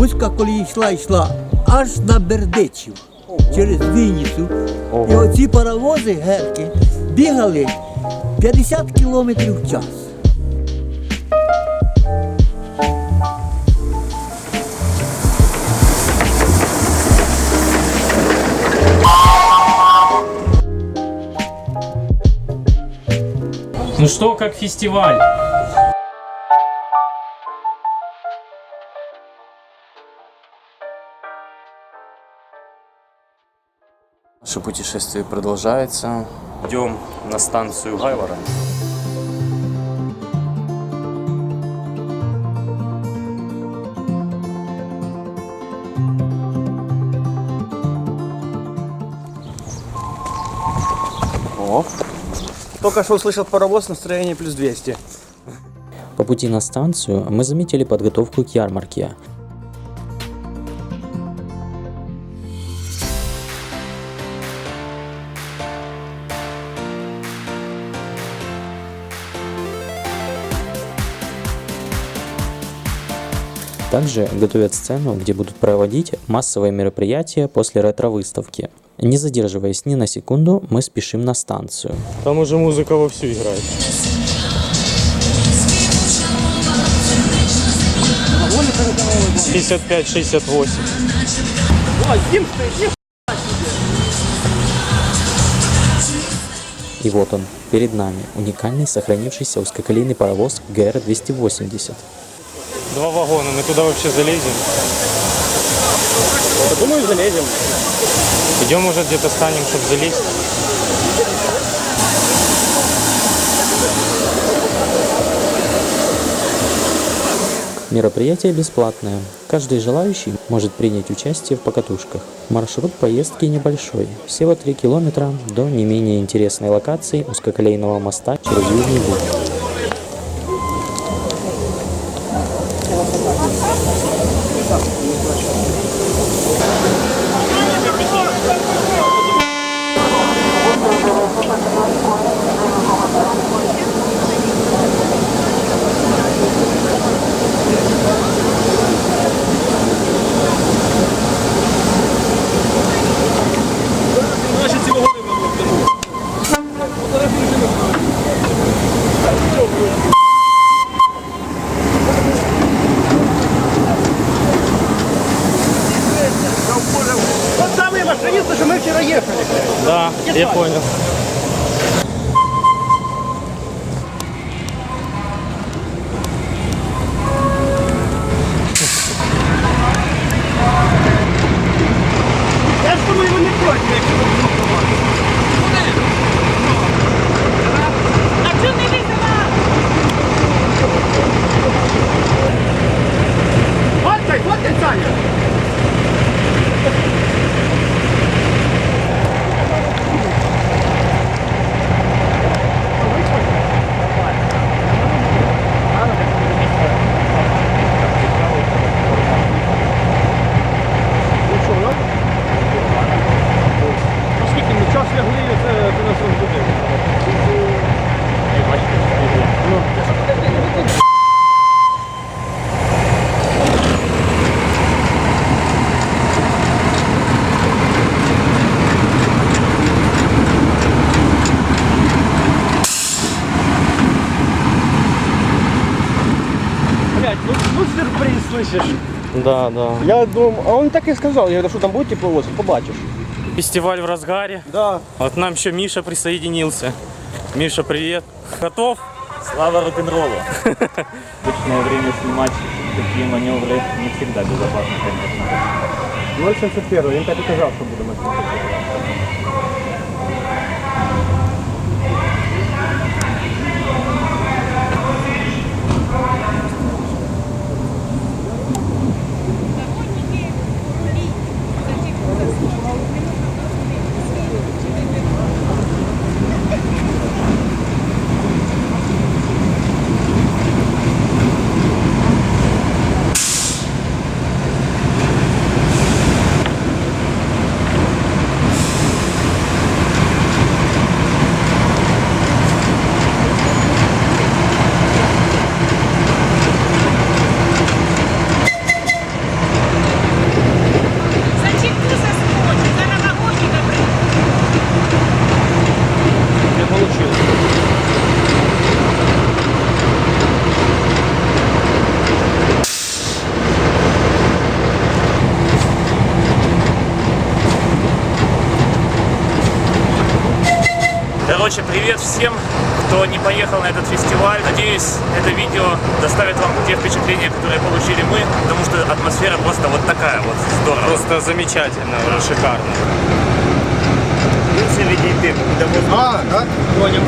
Бузька, коли йшла, аж на Бердичів, через Вінницю. І оці паровози, герки, бігали 50 кілометрів в час. Ну что, как фестиваль? Наше путешествие продолжается. Идем на станцию Гайвара. О. Только что услышал паровоз, настроение плюс 200. По пути на станцию мы заметили подготовку к ярмарке. Также готовят сцену, где будут проводить массовые мероприятия после ретро-выставки. Не задерживаясь ни на секунду, мы спешим на станцию. Там уже музыка вовсю играет. «55, 68». И вот он, перед нами, уникальный сохранившийся узкоколейный паровоз ГР-280. 2 вагона, мы туда вообще залезем? Думаю, залезем. Идем уже где-то станем, чтобы залезть. Мероприятие бесплатное. Каждый желающий может принять участие в покатушках. Маршрут поездки небольшой, всего 3 километра до не менее интересной локации узкоколейного моста через Южный Буг. Вот самые машинисты, что мы вчера ехали. Да, я понял. Я ж думаю, вони проти, якщо ви будуть допомагати. А чого не визивав? Фоткай, Саня! Оскільки ми час лягли, це нас розбудили. Блять, ну сюрприз, слышишь? Да, да. Я думал, а он так и сказал, я говорю, что там будет тепловоз, побачишь. Фестиваль в разгаре. Да. Вот нам еще Миша присоединился. Миша, привет. Готов? Слава рок-н-роллу! В точное время снимать такие маневры не всегда безопасно, конечно. 0,71, він так і казав, що будемо знімати. Короче, привет всем, кто не поехал на этот фестиваль. Надеюсь, это видео доставит вам те впечатления, которые получили мы, потому что атмосфера просто вот такая вот, здорово. Просто замечательно, шикарно. Понял.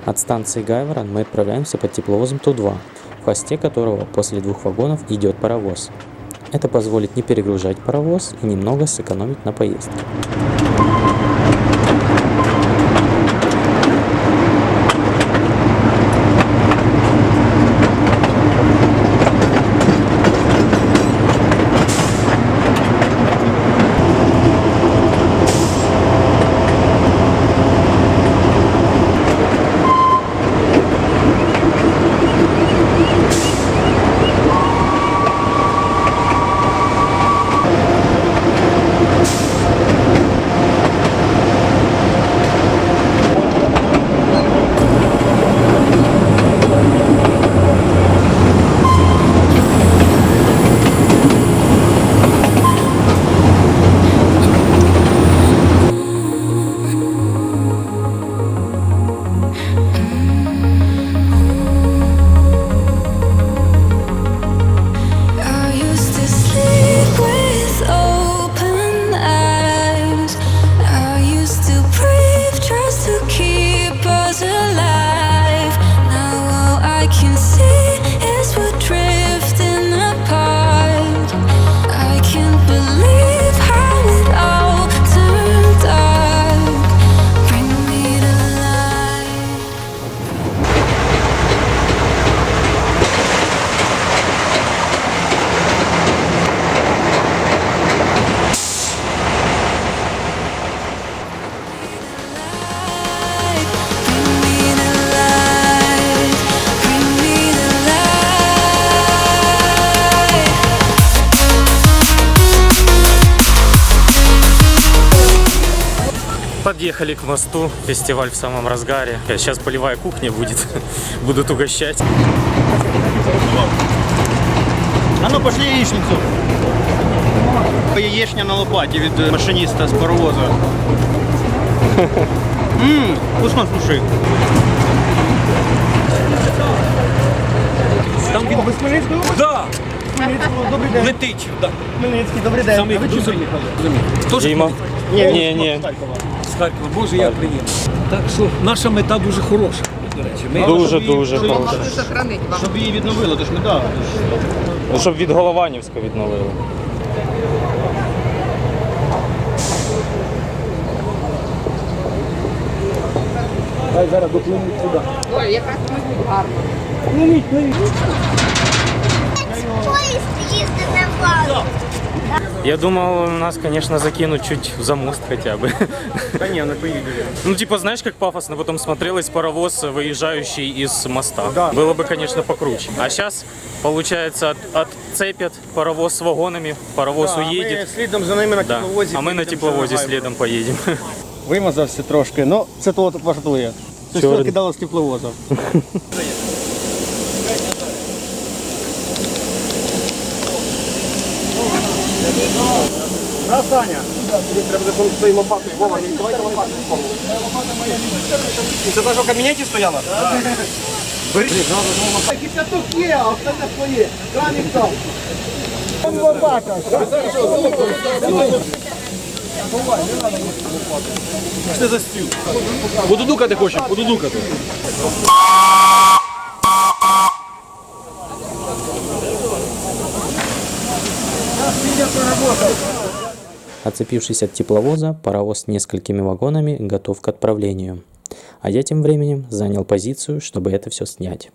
От станции Гайворон мы отправляемся под тепловозом Ту-2, в хвосте которого после 2 вагонов идет паровоз. Это позволит не перегружать паровоз и немного сэкономить на поездке. Подъехали к мосту, фестиваль в самом разгаре. Сейчас полевая кухня будет, будут угощать. А ну пошли яичницю. Яєчня на лопаті від машиніста з паровоза. Вкусно, слушай. Там він без Хмельницького? Да, Добрий день. летить. Да. Хмельницький, добрий день. Самий А ви чим дуже- приїхали? Тож Діма. Ні. з Харкова, Боже, як приємно. Так що наша мета дуже хороша, до речі. Ми Дуже хороше. Щоб її відновили, то ж не да. Ну, щоб від Голованівська відновили. Хай зараз допливуть туди. Ой, якраз ми гарно. Поїзд їздить на валу. Я думал, нас, конечно, закинут чуть за мост хотя бы. Та ні, не поїдемо. Ну, типа, знаешь, как пафосно потом смотрелось паровоз, выезжающий из моста. Да. Было бы, конечно, покруче. А сейчас, получается, отцепят паровоз с вагонами, паровоз Ми уедет. слідом за ними на Да. тепловозі. А мы на поїдемо тепловозе за Гайворон. следом поедем. Вимазався трошки, ну це того важливо. Це Чорт. що кидало з тепловоза. Да, Саня? Треба за своєю лопатою. Вова, не відкривайте лопату. Це та, що в кабінеті стояла? Бери. Кипяток є, а все це своє. Краник там. Там лопата. Пішли за стіл. Подудукати хочеш, подудукати. Отцепившись от тепловоза, паровоз с несколькими вагонами готов к отправлению. А я тем временем занял позицию, чтобы это все снять.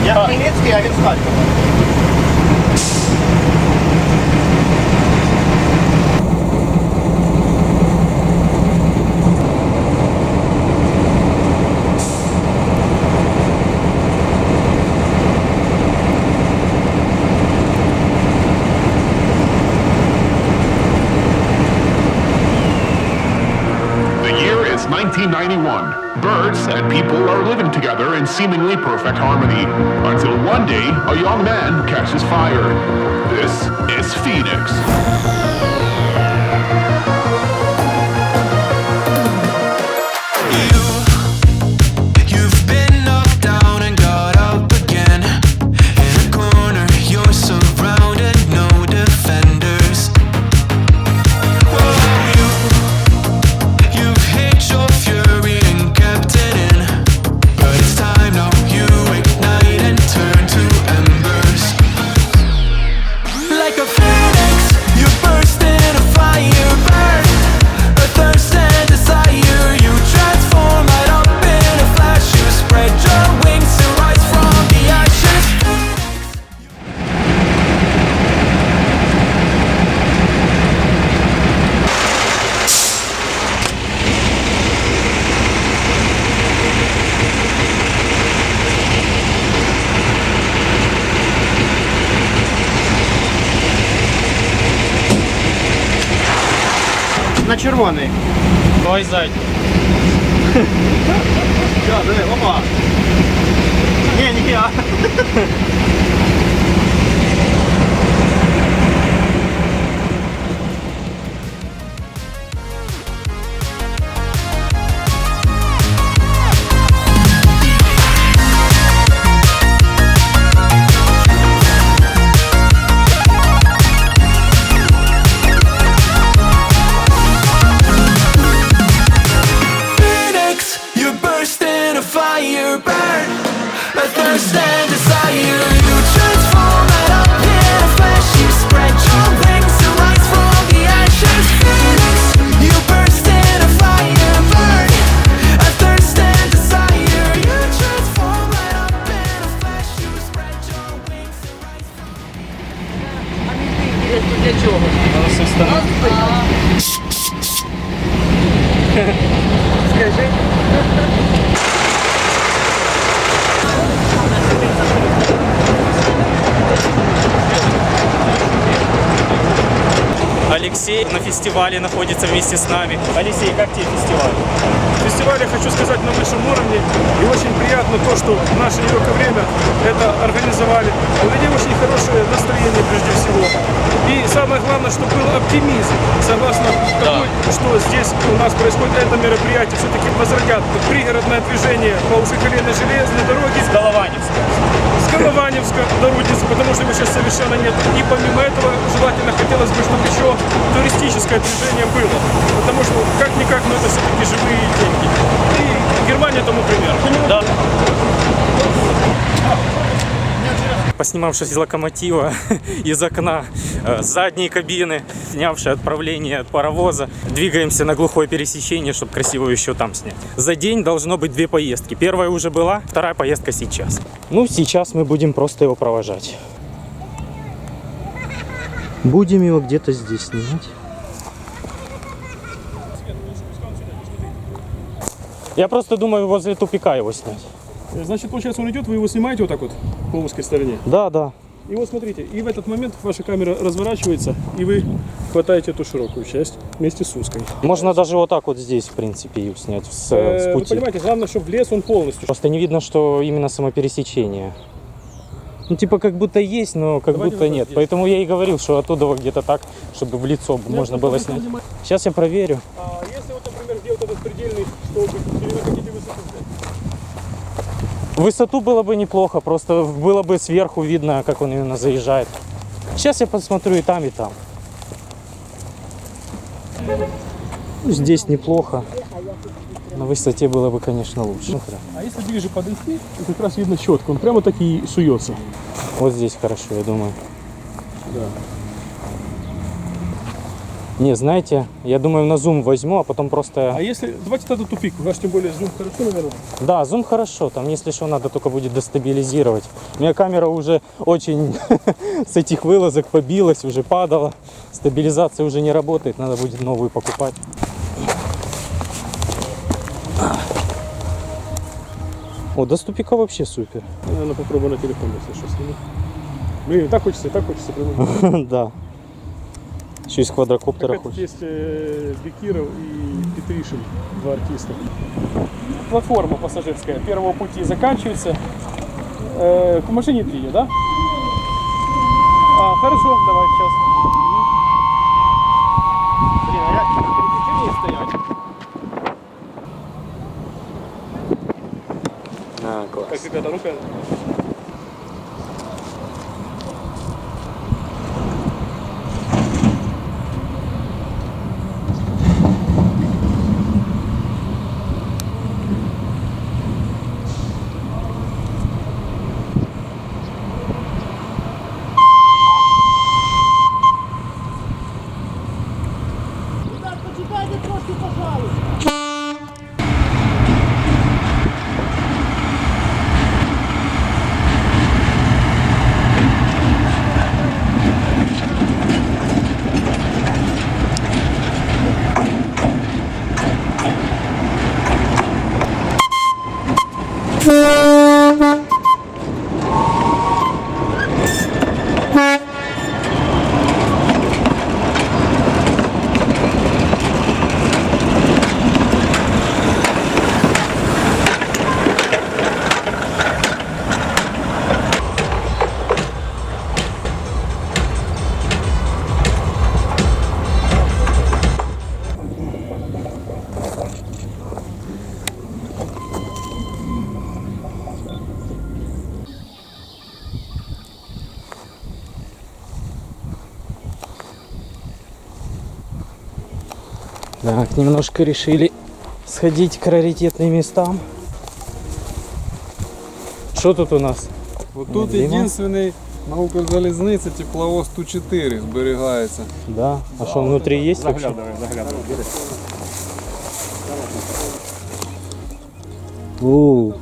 Я Хмельницький, а він з Харкова. The year is 1991. Birds and people are living together in seemingly perfect harmony. Until one day, a young man catches fire. This is Phoenix. You've been knocked down and got up again. In a corner, you're surrounded, no defenders. You've hid your fury and kept it in, but it's time now you ignite and turn to embers. Like a phoenix, you burst in a fire, burn a thirst and desire. You transform right up in a flash. You spread your wings to rise from the ashes. На червоний. Ой, зайдь. Все, диви, опа. Ні, не я. Phoenix, you burst in a fire, burn a thirst and desire. You transform right up in a flash. You spread your wings to rise from the ashes. Phoenix, you burst in a fire, burn a thirst and desire. You transform right up in a flash. You spread your wings to rise from. А мені інтересно, для чого? Скажи. Алексей на фестивале находится вместе с нами. Алексей, как тебе фестиваль? Фестиваль, я хочу сказать, на высшем уровне. И очень приятно на то, что в наше нелегкое время это организовали. У людей очень хорошее настроение прежде всего. И самое главное, чтобы был оптимизм. Согласно тому, что здесь у нас происходит это мероприятие, все-таки возродят пригородное движение по узкоколейной железной дороге. С Голованевска. С Голованевска до Рудницы, потому что его сейчас совершенно нет. И помимо этого желательно хотелось бы, чтобы еще туристическое движение было. Потому что как-никак, но это все-таки живые деньги. И Германия тому пример. Да. Поснимавшись из локомотива, из окна задней кабины, снявшие отправление от паровоза, двигаемся на глухое пересечение, чтобы красиво еще там снять. За день должно быть 2 поездки. Первая уже была, вторая поездка сейчас. Ну, сейчас мы будем просто его провожать. Будем его где-то здесь снимать. Я просто думаю, возле тупика его снять. Значит, получается, он идет, вы его снимаете вот так вот по узкой стороне. Да, да. И вот смотрите, и в этот момент ваша камера разворачивается, и вы хватаете эту широкую часть вместе с узкой. Можно даже вот так вот здесь, в принципе, ее снять с Вы пути. понимаете, главное, чтобы влез он полностью. Просто не видно, что именно самопересечение. Ну, типа, как будто есть, но как Давайте будто вот нет. здесь. Поэтому я и говорил, что оттуда вот где-то так, чтобы в лицо можно было снять. Сейчас я проверю. А если вот, например, где вот этот предельный столбик, или вы хотите высоту взять? Высоту было бы неплохо, просто было бы сверху видно, как он именно заезжает. Сейчас я посмотрю и там, и там. Ну, здесь неплохо. На высоте было бы, конечно, лучше. А если ближе подойти, то как раз видно четко, он прямо так и суется. Вот здесь хорошо, я думаю. Да. Не, знаете, я думаю, на зум возьму, а потом просто... А если, давайте тогда тупик, ваш тем более зум хорошо, наверное. Да, зум хорошо, там если что, надо только будет достабилизировать. У меня камера уже очень с этих вылазок побилась, уже падала. Стабилизация уже не работает, надо будет новую покупать. О, до тупика вообще супер. Наверное, попробую на телефон, если что, сниму. Блин, так хочется прям. Да. Еще из квадрокоптера Как хочешь. есть Бекиров и Петришин, 2 артиста. Платформа пассажирская первого пути заканчивается. К машине 3, да? А, хорошо, давай сейчас. Блин, а я переключение стоять. А, класс. Так, ребята, ну-ка. Так, немножко решили сходить к раритетным местам. Что тут у нас? Вот тут Дима? единственный на Укрзалізниці тепловоз Ту-4 зберігається. Да. А что внутри есть вообще? Заглядывай. О,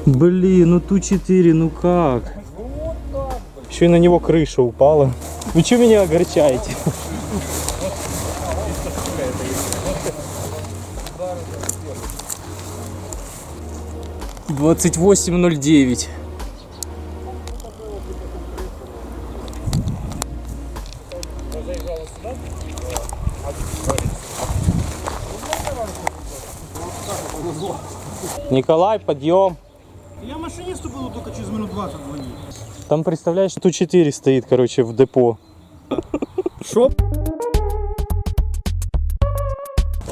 блин, ну Ту-4, ну как? Еще и на него крыша упала. Вы что меня огорчаете? «28.09». Николай, подъем. Я машинисту буду только через минут 20 звонить. Там, представляешь, Ту-4 стоит, короче, в депо. Шо?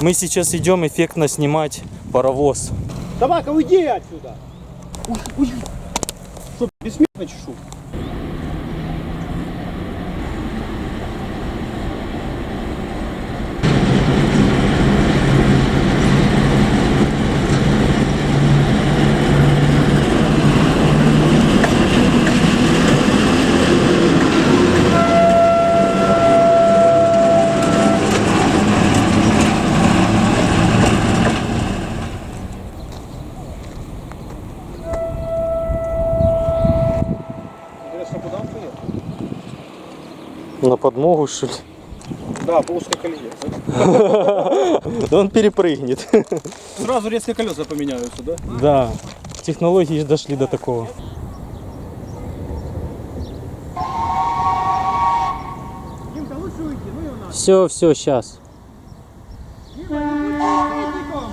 Мы сейчас идем эффектно снимать паровоз. Собака, уйди отсюда! Уйди! Что, бессмертно чешу? Интересно, куда он поехал? На подмогу, что ли? Да, по узкой колее. Да он перепрыгнет. Сразу резко колеса поменяются, да? Да, технологии дошли до такого. Димка, лучше уйти, ну и у нас. Все, сейчас. Дима, не будь советником!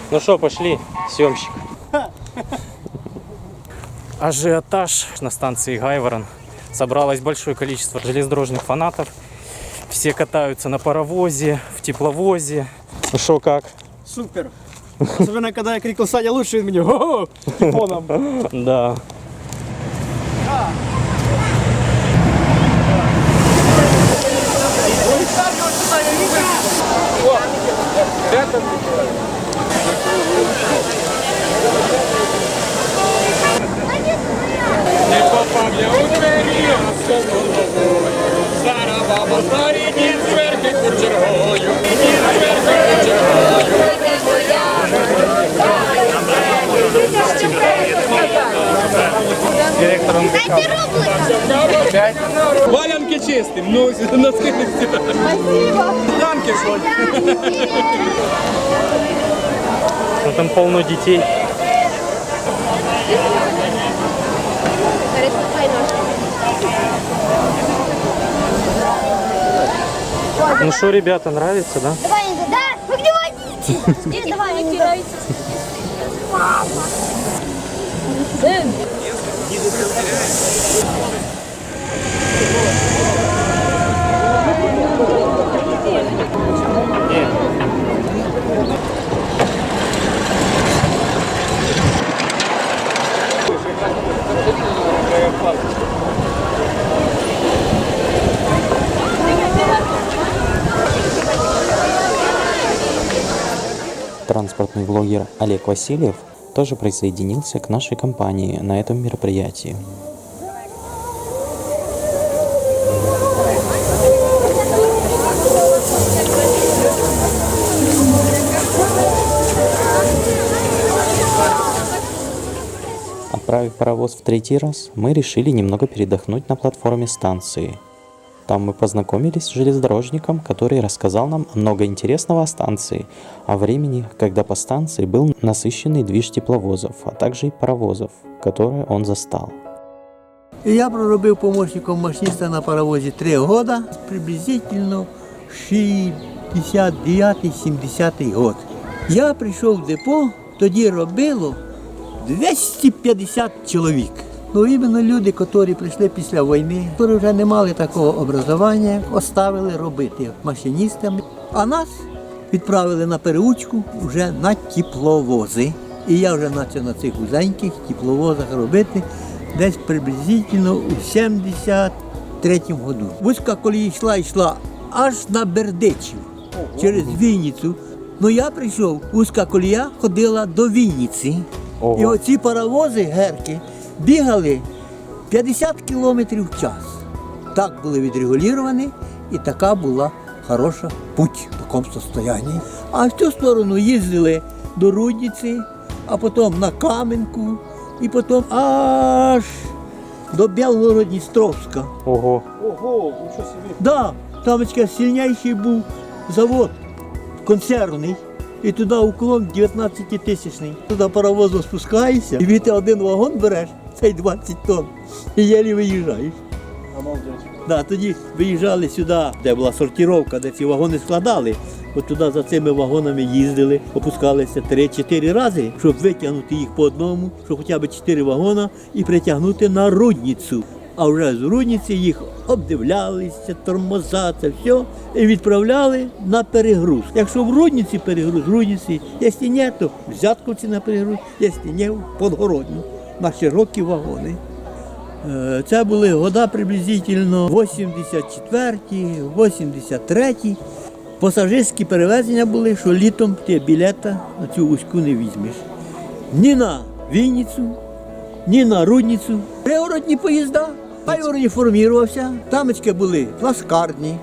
Ну что, пошли, съемщик. Ажиотаж на станции Гайворон. Собралось большое количество железнодорожных фанатов. Все катаются на паровозе, в тепловозе. Ну что, как? Супер! Особенно, когда я крикнул Саня лучше меня. О-о-о! Типоном. Да. Не попав я у двері, а з головою. Зараз баба старі дід зверхи курчергою. Дід зверхи курчергою. Директором Валянки чистим, ну, носки не стирають. Спасибо. Танки що? Ну, там полно детей. Ну что, ребята, нравится, да? Давай, да? Вы где водите? Давай, не нравится. Транспортный блогер Олег Васильев тоже присоединился к нашей компании на этом мероприятии. Отправив паровоз в третий раз, мы решили немного передохнуть на платформе станции. Там мы познакомились с железнодорожником, который рассказал нам много интересного о станции, о времени, когда по станции был насыщенный движ тепловозов, а также и паровозов, которые он застал. І я проробив помощником машиніста на паровозі 3 роки, приблизительно 69-70 год. Я прийшов в депо, тоді робило 250 чоловік. Ну, іменно люди, які прийшли після війни, які вже не мали такого образування, оставили робити машиністами. А нас відправили на переучку вже на тепловози. І я вже почав на цих вузеньких тепловозах робити десь приблизительно у 73-му году. Вузька колія йшла аж на Бердичів через Вінницю. Ну я прийшов, вузька колія ходила до Вінниці. Ого. І оці паровози, герки, бігали 50 кілометрів в час. Так були відрегуліровані і така була хороша путь в такому стані. А в цю сторону їздили до Рудниці, а потім на Кам'янку, і потім аж до Білгород-Дністровська. Ого. Да, там сильніший був завод консервний. І туди уклон 19-тисячний. Туди паровозом спускаєшся, і від один вагон береш, цей 20 тонн, і єлі виїжджаєш. Да, тоді виїжджали сюди, де була сортировка, де ці вагони складали. От туди за цими вагонами їздили, опускалися 3-4 рази, щоб витягнути їх по одному, щоб хоча б 4 вагона і притягнути на Рудницю. А вже з Рудниці їх обдивлялися, тормоза, це все, і відправляли на перегруз. Якщо в Рудниці перегруз, в Рудниці, якщо ні, то в Взятковці на перегруз, якщо ні, в Подгородню, на широкі вагони. Це були года приблизительно 84-ті, 83-ті. Пасажирські перевезення були, що літом ти білета на цю вузьку не візьмеш. Ні на Вінницю, ні на Рудницю. Пригородні поїзда. Пригородні формувався. Тамочки були плацкартні,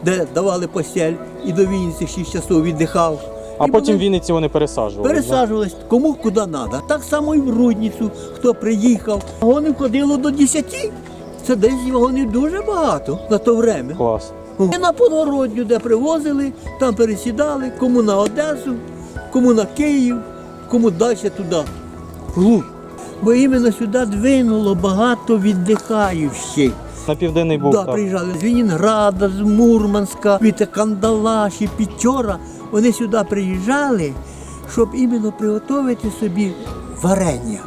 де давали постіль, і до Вінниці 6 часов віддихав. А І потім в були- Вінниці вони пересаджували. Пересаджувались, кому куди треба. Так само і в Рудницю, хто приїхав. Вагонів ходило до 10. Це десь вагонів дуже багато на то время. Клас. І на Подгородню, де привозили, там пересідали, кому на Одесу, кому на Київ, кому далі туди, в Луг. Бо іменно сюди двинуло багато віддихаючих. На Південний Буг, Да, так. приїжджали з Ленінграда, з Мурманська, від Кандалаші, Печора. Вони сюди приїжджали, щоб іменно приготувати собі варення.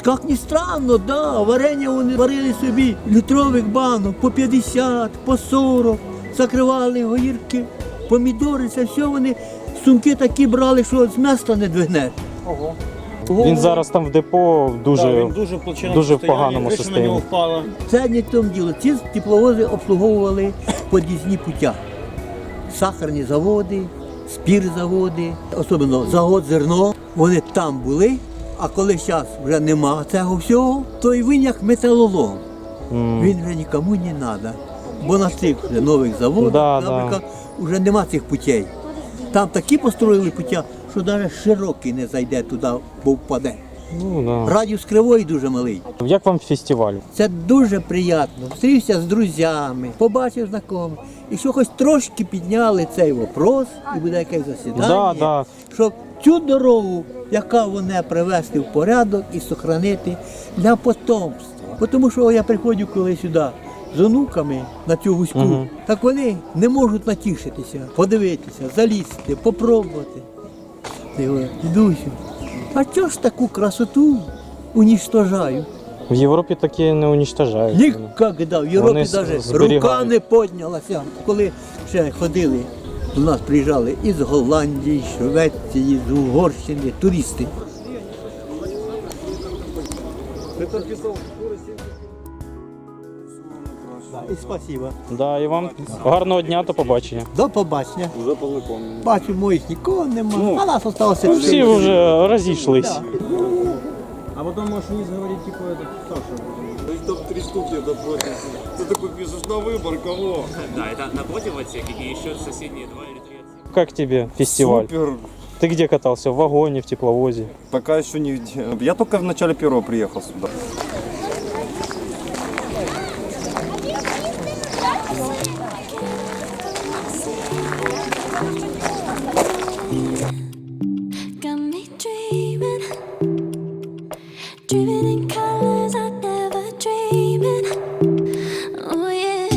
Як ні странно, да, варення вони варили собі літрових банок по 50, по 40, закривали огірки, помідори, це все вони сумки такі брали, що з міста не двигнеш. Він зараз там в депо в дуже в поганому стані. Це не в тому діло. Ці тепловози обслуговували под'їзні путя. Сахарні заводи, спірзаводи, особливо завод зерно. Вони там були, а коли зараз вже нема цього всього, то і він як металолом. Він вже нікому не треба. Бо на цих вже нових заводах, наприклад, вже нема цих путей. Там такі построїли путя, що навіть широкий не зайде туди, бо впаде. Ну, да. Радіус кривої дуже малий. Як вам фестиваль? Це дуже приємно. Зустрівся з друзями, побачив знайомих. І що хоч трошки підняли цей вопрос, і буде якесь засідання, щоб цю дорогу, яка вона привести в порядок і зберігати для потомства. Тому що я приходжу коли сюди з онуками на цю вузьку, так вони не можуть натішитися, подивитися, залізти, попробувати. Я говорю, дідусю, а чого ж таку красоту уничтожаю? В Європі таке не уничтожають. Ніколи. В Європі навіть рука не піднялася. Коли ще ходили, до нас приїжджали із Голландії, Швеції, з Угорщини, туристи. І спасибо. Да, і вам гарного дня, до побачення. До побачення. Бачу, моїх нікого немає, а нас залишилося. Всі вже розійшлись. А потом можешь вниз говорить, типа, это Саша. Там 3 штуки напротив. Ты такой пишешь на выбор, кого? Да, это напротив отсеки и еще соседние 2 или 3 отсека. Как тебе фестиваль? Супер. Ты где катался? В вагоне, в тепловозе? Пока еще нигде. Я только в начале первого приехал сюда. Got me dreaming, dreaming in colors I never dreamed. Oh yeah,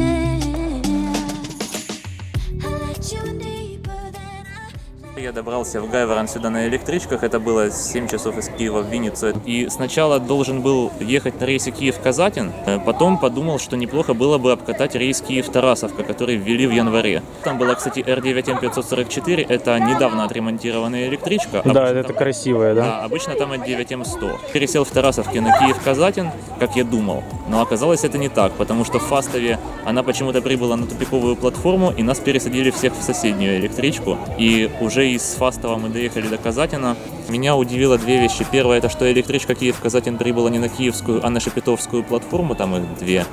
I let you deeper than I. добрался в Гайворон сюда на электричках. Это было 7 часов из Киева в Винницу. И сначала должен был ехать на рейсе Киев-Казатин. Потом подумал, что неплохо было бы обкатать рейс Киев-Тарасовка, который ввели в январе. Там была, кстати, R9M 544. Это недавно отремонтированная электричка. Да, Обычно это там- красивая, да? Да, обычно там от 9М 100. Пересел в Тарасовке на Киев-Казатин, как я думал. Но оказалось это не так, потому что в Фастове она почему-то прибыла на тупиковую платформу, и нас пересадили всех в соседнюю электричку. И уже из Фастова мы доехали до Казатина. Меня удивило две вещи. Первое, это что электричка Киев-Казатин прибыла не на Киевскую, а на Шепетовскую платформу, там их две.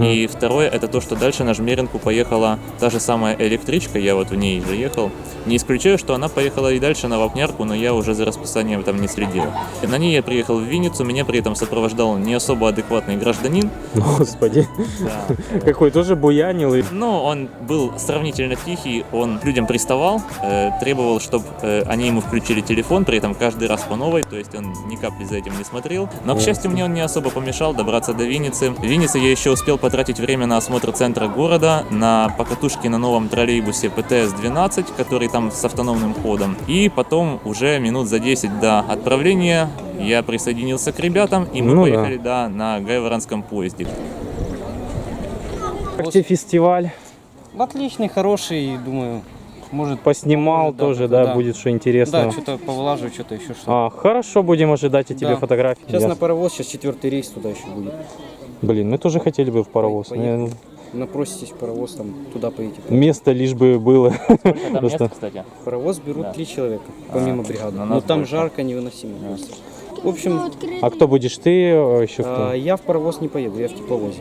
И второе, это то, что дальше на Жмеринку поехала та же самая электричка, я вот в ней же ехал. Не исключаю, что она поехала и дальше на Вапнярку, но я уже за расписанием там не следил. И на ней я приехал в Винницу, меня при этом сопровождал не особо адекватный гражданин. Господи. Да. Какой тоже буянил. Но он был сравнительно тихий, он к людям приставал, требовал, чтобы они ему включили телефон, при этом каждый раз по новой, то есть он ни капли за этим не смотрел. Но, к счастью, мне он не особо помешал добраться до Винницы. В Виннице я еще успел потратить время на осмотр центра города, на покатушки на новом троллейбусе ПТС-12, который там с автономным ходом. И потом уже минут за 10 до отправления я присоединился к ребятам, и мы поехали на гайворонском поезде. Как тебе фестиваль? Отличный, хороший, думаю, может... Поснимал может, тоже, да, да, будет что интересно. Да, что-то повылажу, что-то еще что-то. Хорошо, будем ожидать от тебя Да. фотографий. Сейчас Я- на паровоз, сейчас 4-й рейс туда еще будет. Блин, мы тоже хотели бы в паровоз. Поехали. Напроситесь в паровоз, там туда поедете. Место лишь бы было. Там Просто- место, кстати. В паровоз берут 3 человека, помимо бригады. на Но нас там больше. жарко невыносимо просто. В общем, А кто будешь ты? Еще кто? я в паровоз не поеду, я в тепловозе.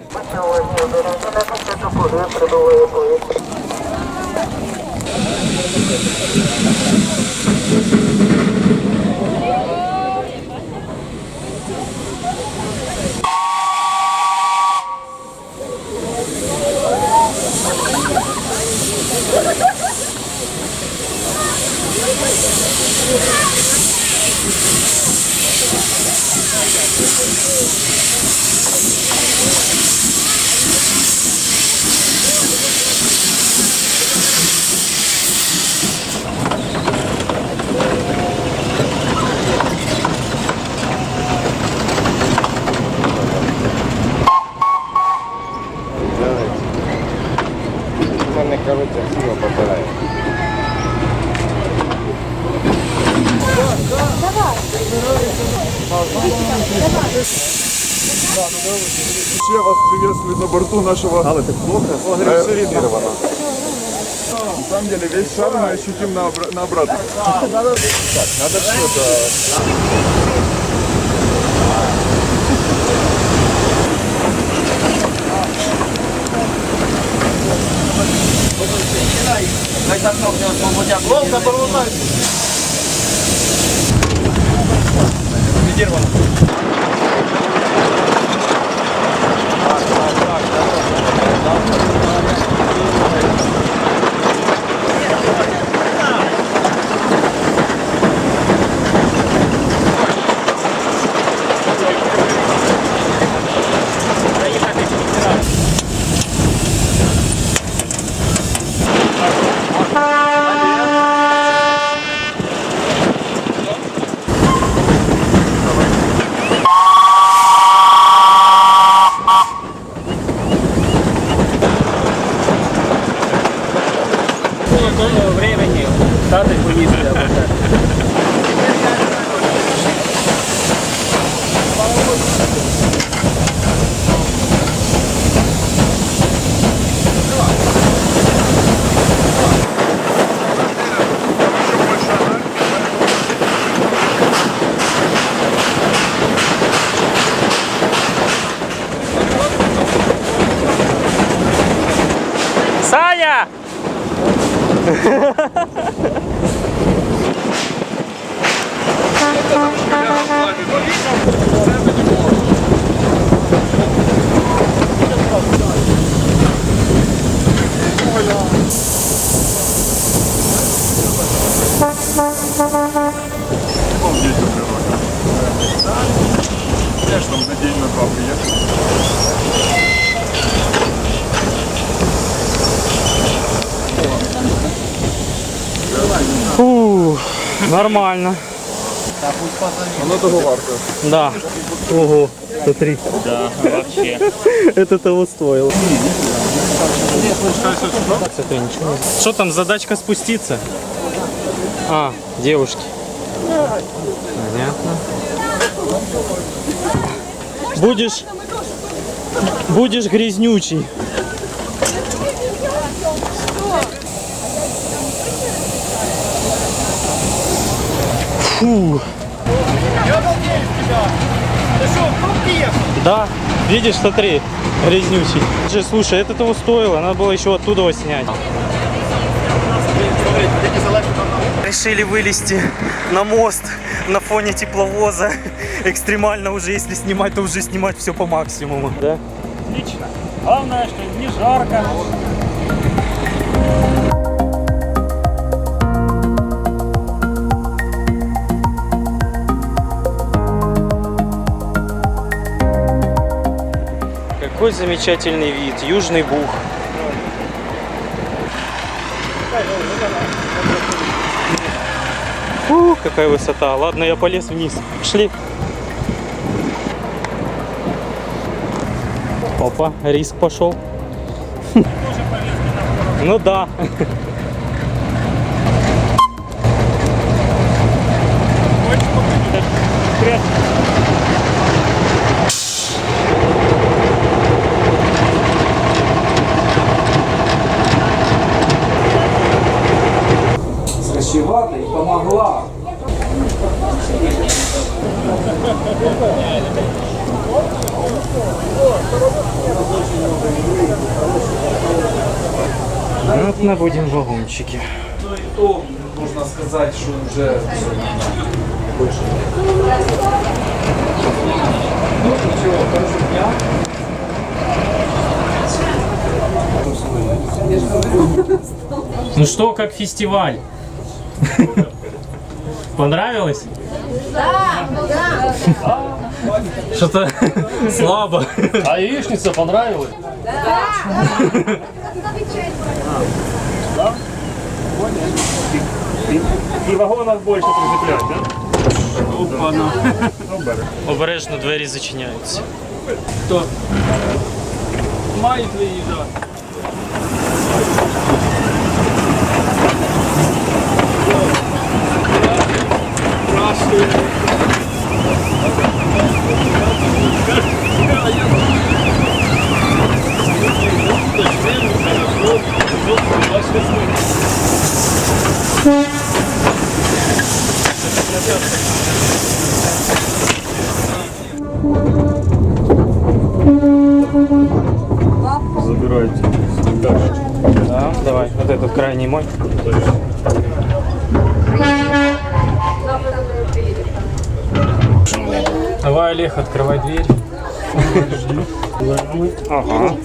Все вас приветствуют на борту нашего агрессоризированного. На самом деле весь шар мы ощутим на обратном. Так, надо что-то... Времени, статус поездки. Саня! Конечно, на день на два приехали. Нормально. Воно того варто. Да. Ого, смотри. Да, вообще. Это того стоило. Что там, задачка спуститься? А, девушки. Понятно. Будешь грязнючий. Фу. Да, видишь, смотри, грязнючий. Слушай, это того стоило, надо было еще оттуда его снять. Решили вылезти на мост на фоне тепловоза. Экстремально уже, если снимать, то уже снимать все по максимуму. Да? Отлично. Главное, что не жарко. Какой замечательный вид, Южный Буг. Фу, какая высота. Ладно, я полез вниз. Пошли. Опа, риск пошел. Ну да. Сращевата и помогла. Вот мы будем в вагончике. Ну и то, можно сказать, что уже больше нет. Ну ничего, хорошего дня. Ну что, как фестиваль? Понравилось? Да, да. Что-то слабо. А яичница понравилась? Да? И вагонов больше прицеплять, да? Опа-на. Обережно, двері зачиняються. Кто? Мает выезжать. Забирайте. Да, давай, вот этот крайний мой. Давай, Олег, открывай дверь. Ага.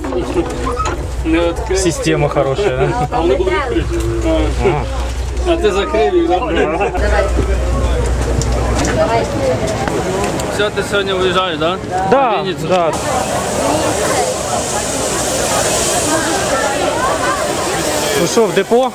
Система хорошая, да? А ты закрыли, да? Все, ты сегодня уезжаешь, да? Да, да. Ну что, в депо?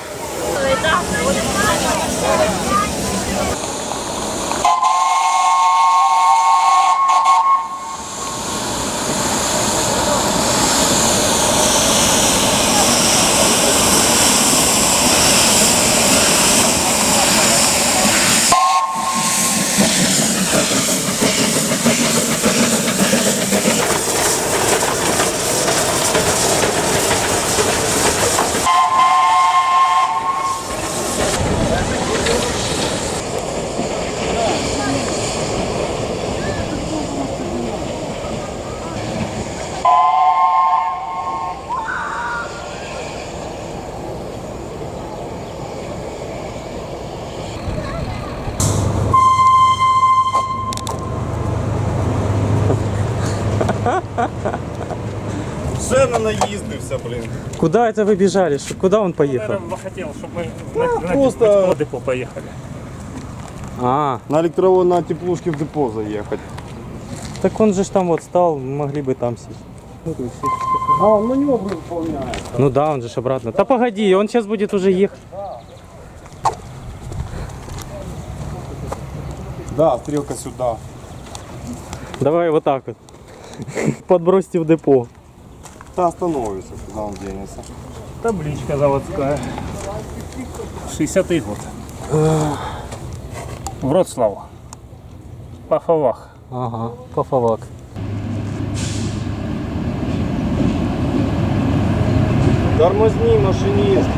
Все наїздився, блін. Куда это вы бежали? Куда он поехал? Я хотів, щоб ми просто- на депо поїхали. А, На теплушке в депо заехать. так он же ж там вот стал, могли бы там сесть. А, он на него выполняет. Ну да, он же ж обратно. Да погоди, он сейчас будет уже ехать. Да, стрелка сюда. Давай вот так вот. Подбросьте в депо. Та остановится, куда он денется. Табличка заводская. 60-й год. Вроцлав. Пафовах. Ага, Пафовак. Тормозни, машинист.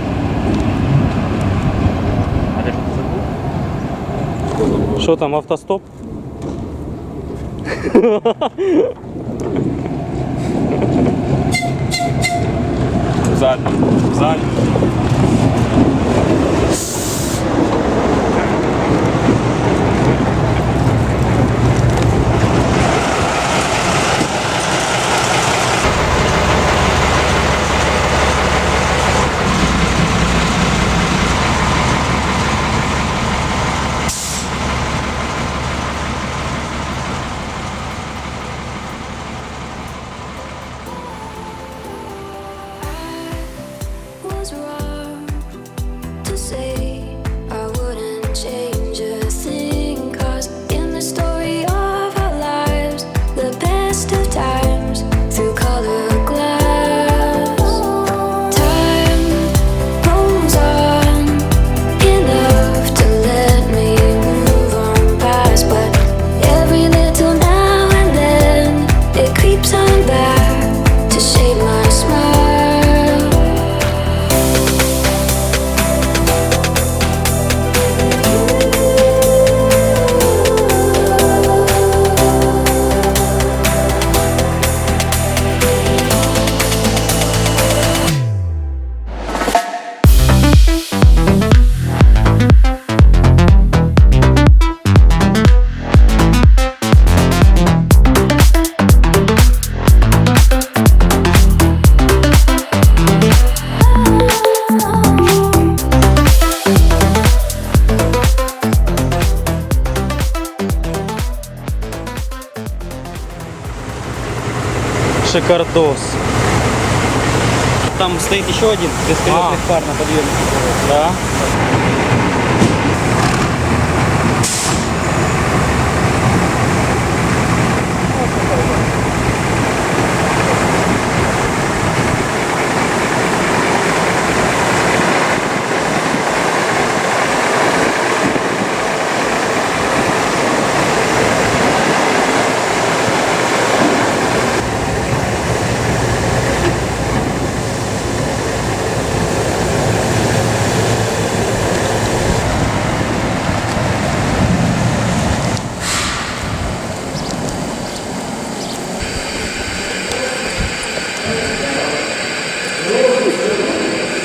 Что там, автостоп? Задний. Was wrong to say I wouldn't change a thing, 'cause in the story of our lives, the best of times through colored glass, time rolls on enough to let me move on past, but every little now and then it creeps on back to shade my smile. Шикардос. Там стоит еще один бесколетных фар на подъеме. Да.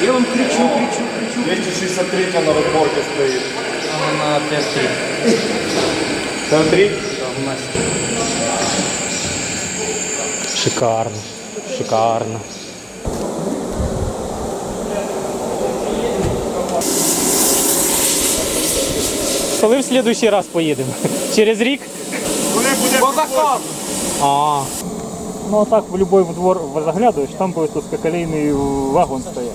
Я вам кричу. 263 на разборке стоит. Она на ТР-3. ТР-3? Шикарно. Шикарно. Коли в следующий раз поїдемо? Через рік? По заказу. А. Ну а так в любой двор заглядываешь, там будет узкоколейный вагон стоять.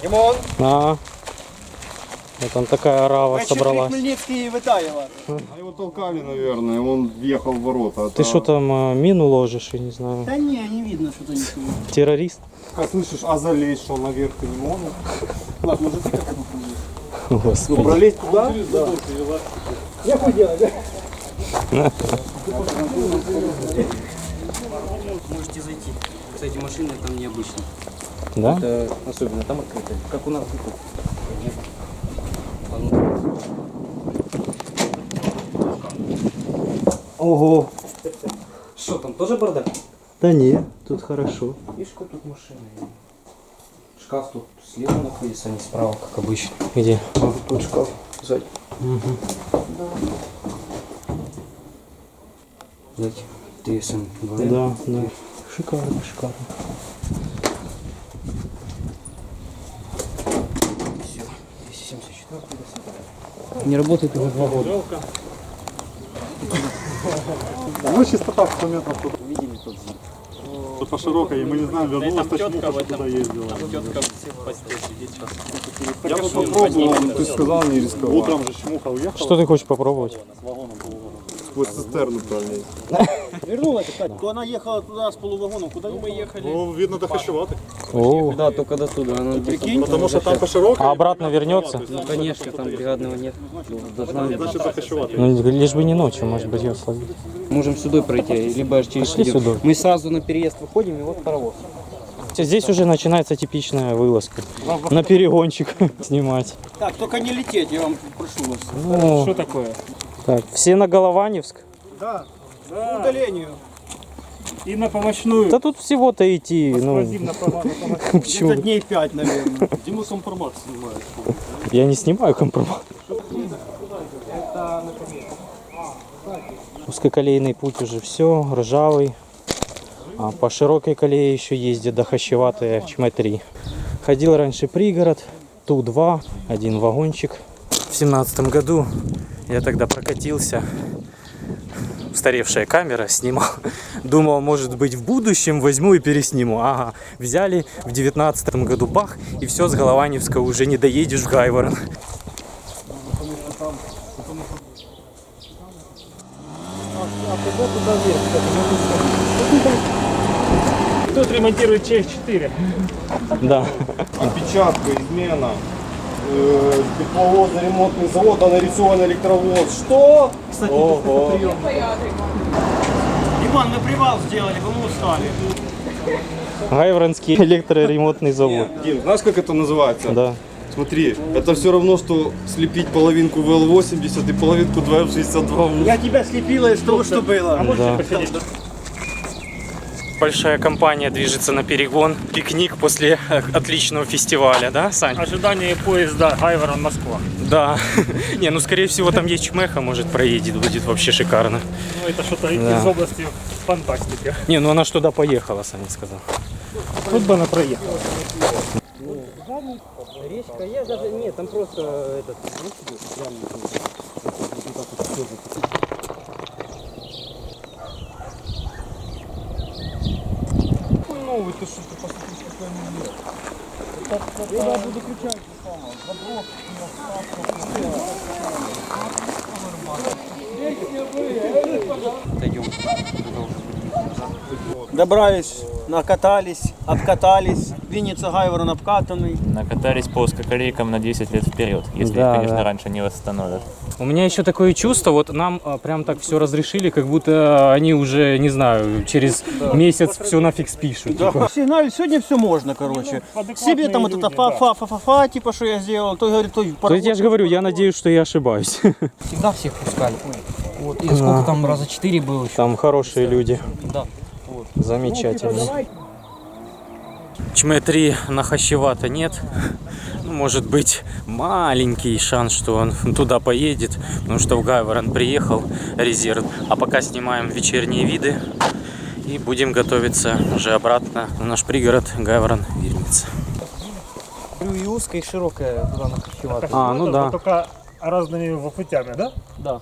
Димон, А. Вот там такая орава собралась. Хмельницкий и Витаева. А его толкали, наверное, он въехал в ворота. Ты что там мину ложишь, я не знаю. Да не, не видно, что-то ничего. Террорист? А слышишь, а залезть что, наверх ты не можешь? Ладно, может, ты как это попробуешь? Ну, Господи. пролезть туда? Да. Я хуй делать, да? Можете зайти. Кстати, машины там необычные. Да? Это особенно там открыто. Как у нас тут. Ого. Что там, тоже бардак? Да не, тут хорошо. Видишь, какой тут машина? Шкаф тут слева находится, а не справа, как обычно. Где? Тут шкаф сзади. Угу. Сзади. TSM 2. Да, да. Шикарно, шикарно. Все. 274. Не работает уже 2 года. Ну, чистота 100 метров тут. Видели тот зим. По широкой, и мы не знаем, вернулась точнее, что туда ездила. Я бы попробовал, но ты сказал не рисковать. Утром же Чмуха уехал. Что ты хочешь попробовать? Сквозь цистерну правильнее. Вернулась, кстати. То она ехала туда с полувагоном. Куда мы ехали? Ну, видно, до Хащеватой. О, Да, только до туда. Она Прикинь? Потому что там по широкой. а обратно вернется? Ну, конечно, там бригадного нет. Должна быть. Значит, до Хащеватой. Ну, лишь бы не ночью, может быть, ее словить. Можем сюда пройти, либо аж через Пошли студию. сюда. Мы сразу на переезд выходим, и вот паровоз. Здесь уже начинается типичная вылазка. На перегончик снимать. Так, только не лететь, я вам прошу вас. Ну, Что такое? так, все на Голованевск. Да. По удалению. И на помощную. Да тут всего-то идти. Ну, почему? Это дней 5, наверное. Дима компромат снимает. Я не снимаю компромат. Узкоколейный путь уже все, ржавый. А по широкой колее еще ездит до Хащеватой ЧМ-3. Ходил раньше пригород, Ту-2, один вагончик. В 17 году я тогда прокатился. Устаревшая камера, снимал. Думал, может быть, в будущем возьму и пересниму. Ага, взяли в 19 году бах, и все, с Голованевска уже не доедешь в Гайворон. Тут ремонтирует ЧС-4. Да. Опечатка, измена. Тепловоз, ремонтный завод, а нарисован электровоз. Что? Кстати, прием. Иван, мы привал сделали, вы устали. Гайворонский электроремонтный завод. Дим, знаешь, как это называется? Да. Смотри, это все равно, что слепить половинку ВЛ-80 и половинку 2F-62. Я тебя слепила из того, что было. А Да. Большая компания движется на перегон. Пикник после отличного фестиваля, да, Сань? Ожидание поезда Гайворон-Москва. Да. Не, ну скорее всего там есть Чмеха, может проедет, будет вообще шикарно. Ну это что-то Да. из области фантастики. Не, ну она ж туда поехала, Саня сказал. Тут бы она проехала. Речка, я даже... Нет, там просто этот... Новый, ты что, ты посмотри, какой он Я буду кричать. Добрались, накатались, обкатались. Винница Гайворон обкатанный. Накатались по узкоколейкам на 10 лет вперед, если Да, их, конечно, да. раньше не восстановят. У меня еще такое чувство, вот нам прям так все разрешили, как будто они уже, не знаю, через месяц все нафиг спишут. типа. Сигналь, сегодня все можно, короче. Себе там вот это фа-фа-фа-фа, типа, что я сделал. То говорит, то То есть я же говорю, я надеюсь, что я ошибаюсь. Всегда всех пускали. Вот. И сколько там, раза 4 было еще. Там хорошие люди. Да. Вот. Замечательно. ЧМ-3 на Хащевато нет. Ну, может быть, маленький шанс, что он туда поедет, потому что в Гайворон приехал резерв. А пока снимаем вечерние виды и будем готовиться уже обратно в наш пригород Гайворон-Вирница. И узкая, и широкая туда на Хащевато. А, ну да. Только разными путями, да? Да.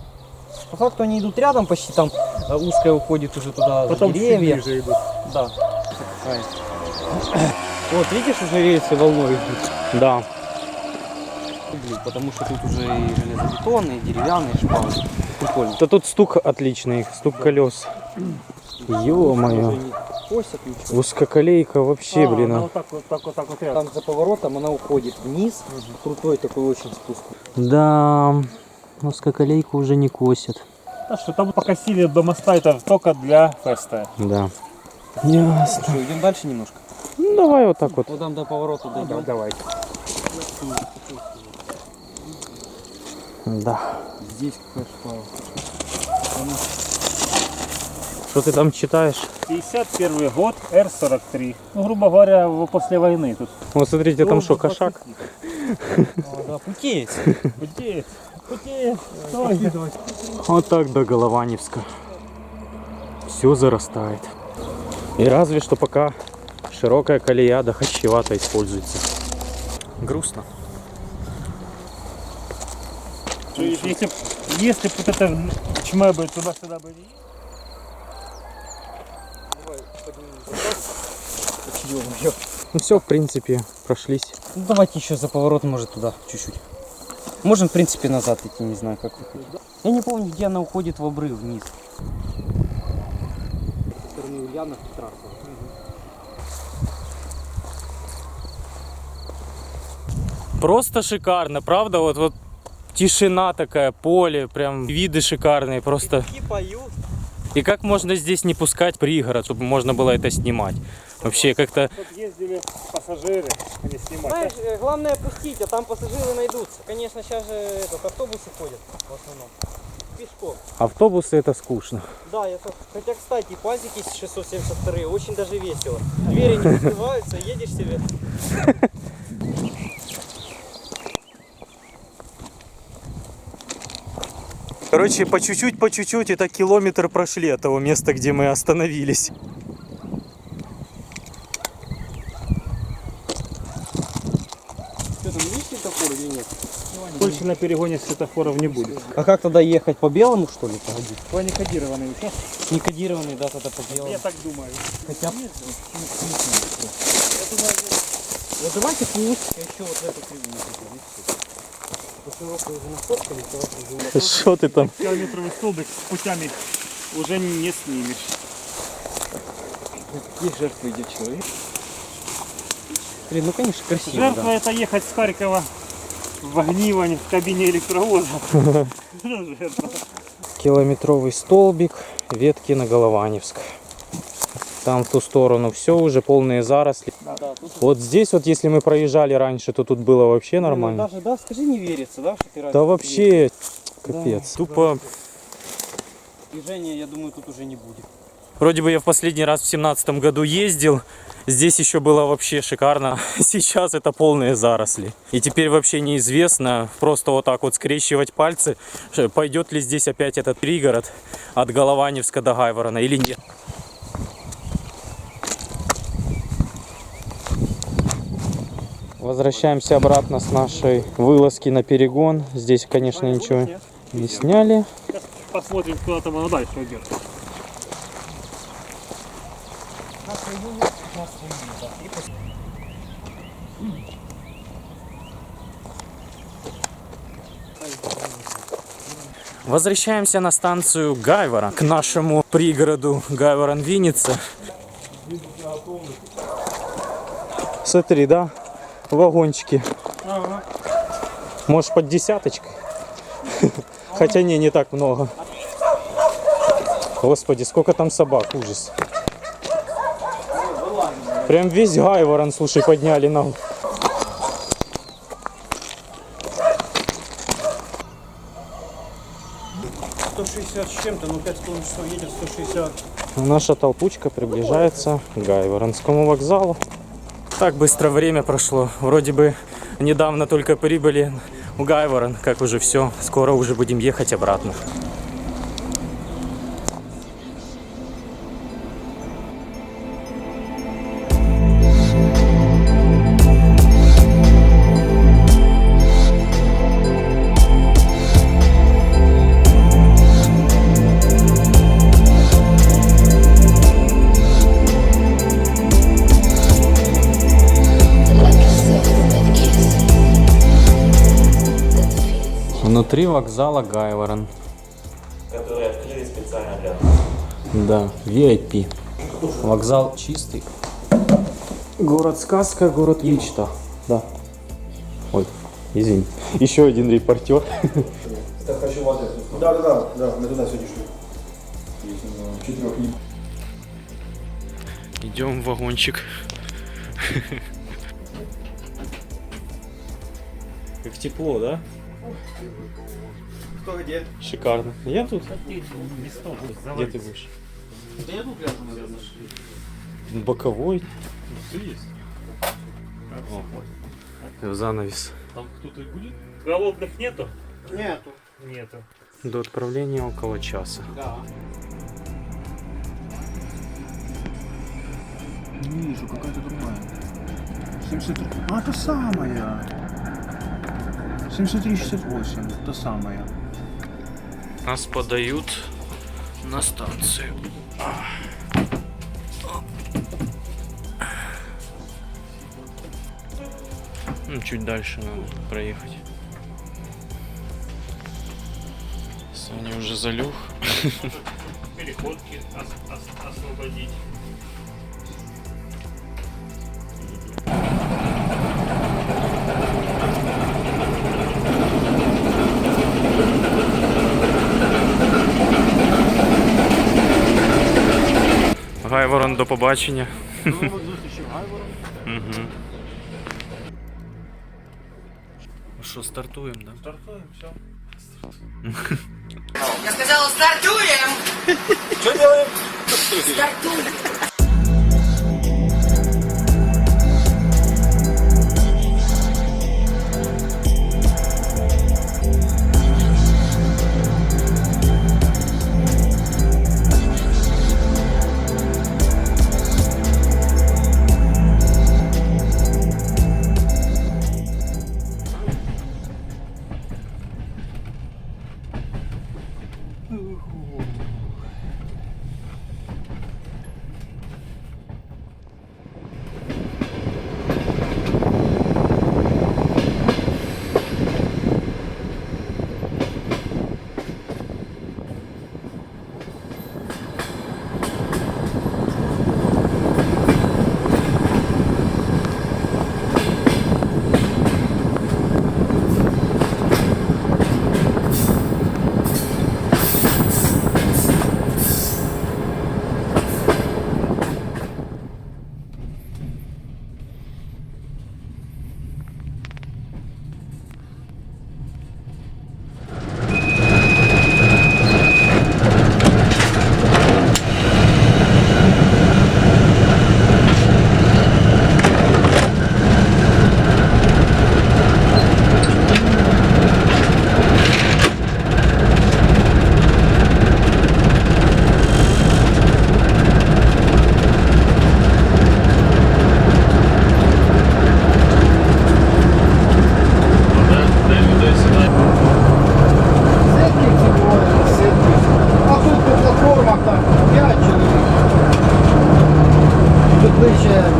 По факту они идут рядом, почти там узкая уходит уже туда Потом за деревья. чуть ближе идут. Да. Вот, видишь, уже рельсы волной идут. Да. Потому что тут уже и железобетонные, и деревянные шпалы. Прикольно. Да тут стук отличный, стук колес. Ё-моё. Косят ничего. Узкоколейка вообще, блин. Вот так вот рядом. Там за поворотом она уходит вниз. Крутой такой очень спуск. Да, узкоколейку уже не косят. Да что там покосили до моста, это только для феста. Да. Ясно. Что, идем дальше немножко? Ну, давай вот так вот. Вот там до поворота дойдем. Давай. Да. Здесь какая шпала. Что ты там читаешь? 51 год, Р-43. Ну, грубо говоря, после войны тут. Вот смотрите, там что, кошак? Да, путеец. Путеец. Путеец. Давай. Вот так до Голованевска. Все зарастает. И разве что пока широкая колея до Хащевато используется. Грустно. Если бы вот это ЧМ бы туда-сюда бы не Ну все, в принципе, прошлись. Ну, давайте еще за поворот, может, туда чуть-чуть. Можем, в принципе, назад идти, не знаю, как вы хотите. Я не помню, где она уходит в обрыв вниз. Со стороны Ульянов трасса. Просто шикарно, правда? Вот тишина такая, поле, прям виды шикарные, просто. поют. И как можно здесь не пускать пригород, чтобы можно было это снимать? Вообще как-то... Тут ездили пассажиры, а не снимать. Знаешь, главное пустить, а там пассажиры найдутся. Конечно, сейчас же автобусы ходят в основном. Пешком. Автобусы это скучно. Да, хотя, кстати, пазики 672 очень даже весело. Двери не открываются, едешь себе. Короче, по чуть-чуть, это километр прошли от того места, где мы остановились. Что там, есть светофор или нет? Больше на перегоне светофоров не будет. А как тогда ехать? По белому, что ли, погоди? По некодированный участок. Не кодированный, да, тогда по белому. Я так думаю. Хотя бы. Вот давайте пусть еще вот в эту кривую. После того, что уже нафоткали, то уже... Что ты там? Километровый столбик с путями уже не снимешь. Какие жертвы идет человек? Блин, ну конечно красиво, Жертва да. это ехать с Харькова в Огнивань в кабине электровоза. Жертва. Километровый столбик, ветки на Голованевск. Там в ту сторону все уже полные заросли. Вот здесь вот, если мы проезжали раньше, то тут было вообще нормально. Даже, да, скажи, не верится, да, что ты раньше... Да вообще, капец. Тупо. Движения, я думаю, тут уже не будет. Вроде бы я в последний раз в 2017 году ездил. Здесь еще было вообще шикарно. Сейчас это полные заросли. И теперь вообще неизвестно, просто вот так вот скрещивать пальцы, пойдет ли здесь опять этот пригород от Голованевска до Гайворона или нет. Возвращаемся обратно с нашей вылазки на перегон. Здесь, конечно, ничего не сняли. Сейчас посмотрим, куда там она дальше уйдет. Возвращаемся на станцию Гайворон, к нашему пригороду Гайворон-Винница. Смотри, да, вагончики. Ага. Может, под десяточкой? Хотя не так много. Господи, сколько там собак, ужас. Прям весь Гайворон, слушай, подняли нам. с чем-то, ну 5,5 часов едет, 160. Наша толпучка приближается к Гайворонскому вокзалу. Так быстро время прошло. Вроде бы недавно только прибыли в Гайворон, как уже все. Скоро уже будем ехать обратно. Внутри вокзала Гайворон. Который открыли специально для нас. Да, VIP. Вокзал чистый. Город сказка, город мечта. Да. Ой, извини. Еще один репортер. Я хочу воды. Да, мы туда сегодня шли. Четырех не. Идем в вагончик. Как тепло, да? Кто где? Шикарно. Я тут. Где ты будешь? Да я тут ляжу, наверное. Боковой. Все есть. В занавес. Там кто-то будет? Голодных нету? Нету. Нету. До отправления около часа. Да. Не вижу, какая-то другая. 73. А, та самая. 7368, та самая. Нас подают на станцию. Ну, чуть дальше надо проехать. Саня уже залег. Переходки освободить. Гайворон, до побачення. Нових зустрічей Гайворон. Угу. Що, стартуємо, да? Стартуємо, все. Я сказала, стартуем! Что делаем? Стартуем!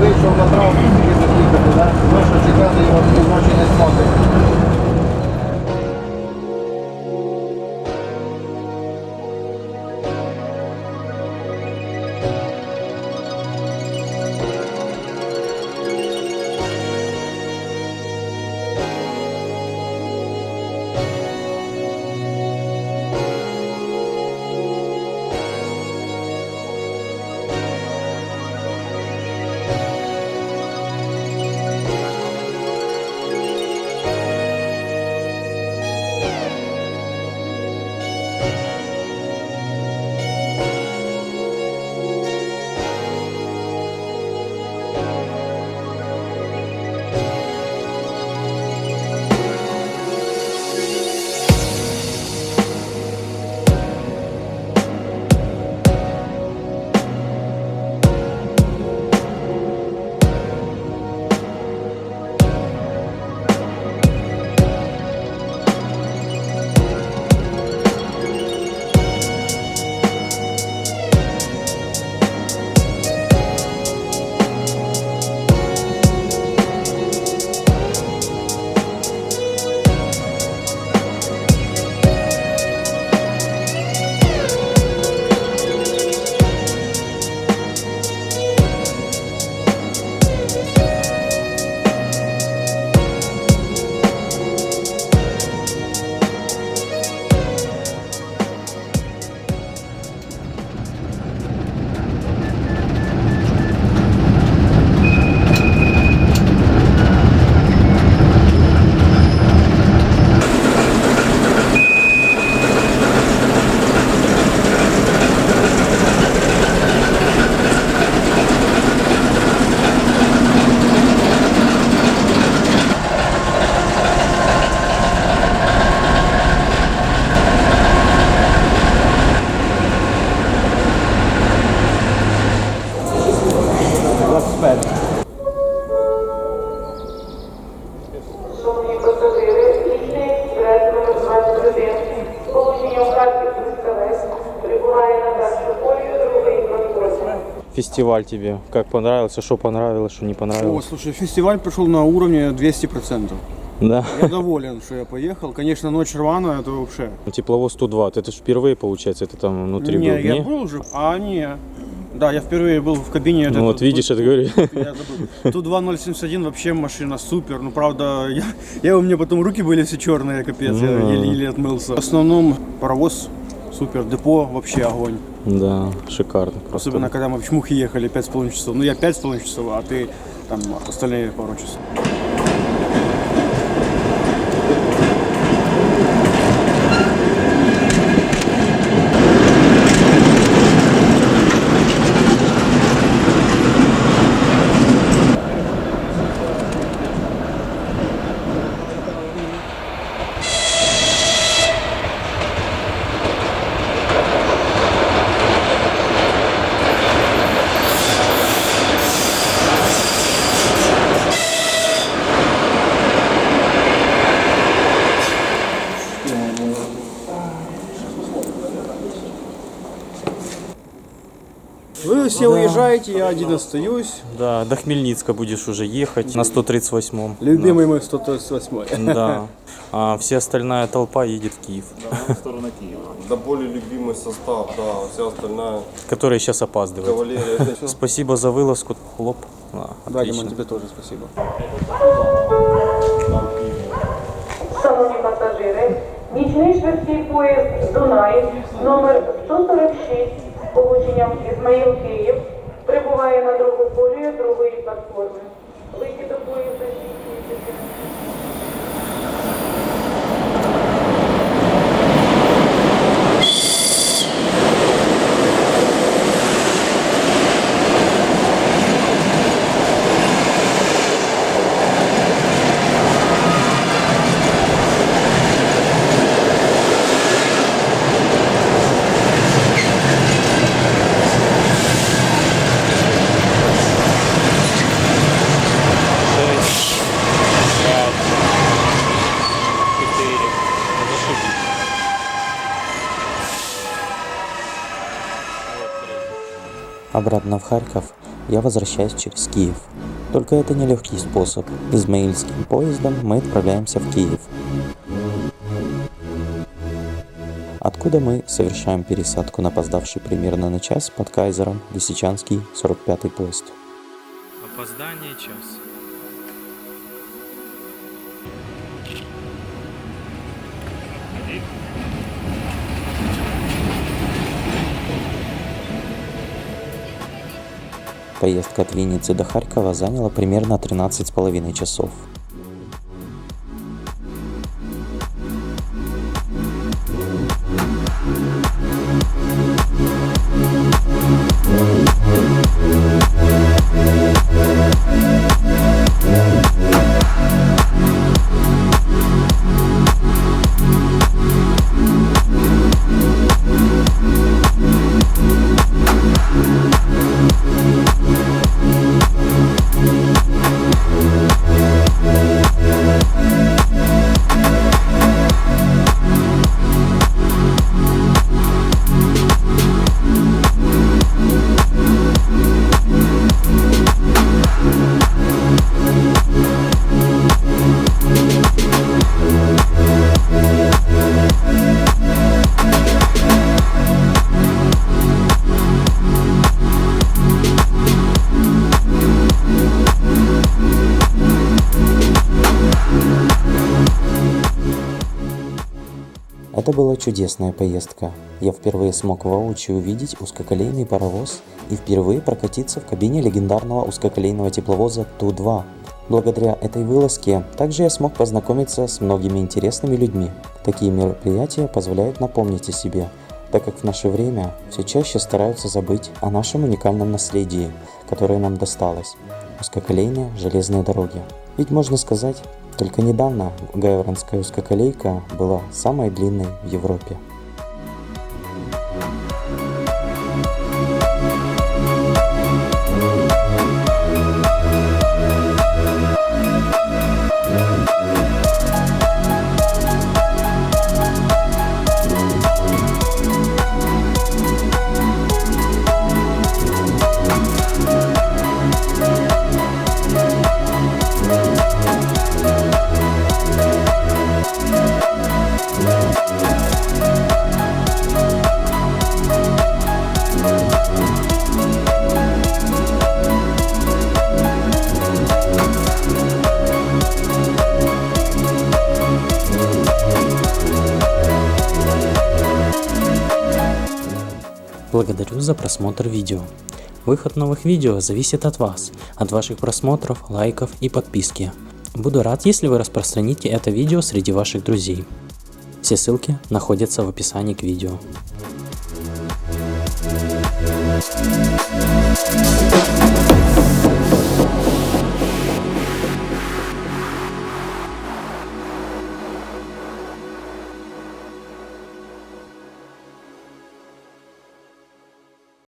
Вийшов на травму, тільки заїхати, так? Можна чекати його, ночі не зможе. фестиваль тебе? Как понравился, что понравилось, что не О, понравилось? слушай, фестиваль прошел на уровне 200%. Да. Я доволен, что я поехал. Конечно, ночь рваная, это вообще. Тепловоз Ту-2, это же впервые, получается, это там внутри был, Не, я был уже. Не. Да, я впервые был в кабине. Ну вот видишь, это говорю. Я забыл. Ту-2 вообще машина супер. Ну, правда, у меня потом руки были все черные, капец. Я еле-еле отмылся. В основном паровоз супер, депо вообще огонь. Да, шикарно. Просто. Особенно, когда мы в Чмухе ехали 5,5 часов. Ну, я 5,5 часов, а ты там остальные пару часов. Вы все уезжаете, я один остаюсь. Да, до Хмельницка будешь уже ехать на 138-м. Любимый мой 138-й. Да. А вся остальная толпа едет в Киев. В сторону Киева. Да, более любимый состав, да, вся остальная. Которые сейчас опаздывают. Кавалерия. Спасибо за вылазку. Хлоп. Да, Димон, тебе тоже спасибо. Шановні пасажири, нічний швидкий поїзд Дунай номер 146 з полученням Ізмаїл-Київ прибуває на другу колію другої платформи. Вихід до поїзда 6:30. Обратно в Харьков я возвращаюсь через Киев. Только это не легкий способ. Измаильским поездом мы отправляемся в Киев, откуда мы совершаем пересадку на опоздавший примерно на час под Кайзером Лисичанский 45-й поезд. Опоздание час. Поездка от Винницы до Харькова заняла примерно 13,5 часов. Это была чудесная поездка. Я впервые смог воочию увидеть узкоколейный паровоз и впервые прокатиться в кабине легендарного узкоколейного тепловоза Ту-2. Благодаря этой вылазке также я смог познакомиться с многими интересными людьми. Такие мероприятия позволяют напомнить о себе, так как в наше время все чаще стараются забыть о нашем уникальном наследии, которое нам досталось – узкоколейные железные дороги. Ведь можно сказать, только недавно Гайворонская узкоколейка была самой длинной в Европе. Благодарю за просмотр видео. Выход новых видео зависит от вас, от ваших просмотров, лайков и подписки. Буду рад, если вы распространите это видео среди ваших друзей. Все ссылки находятся в описании к видео. We'll be right back.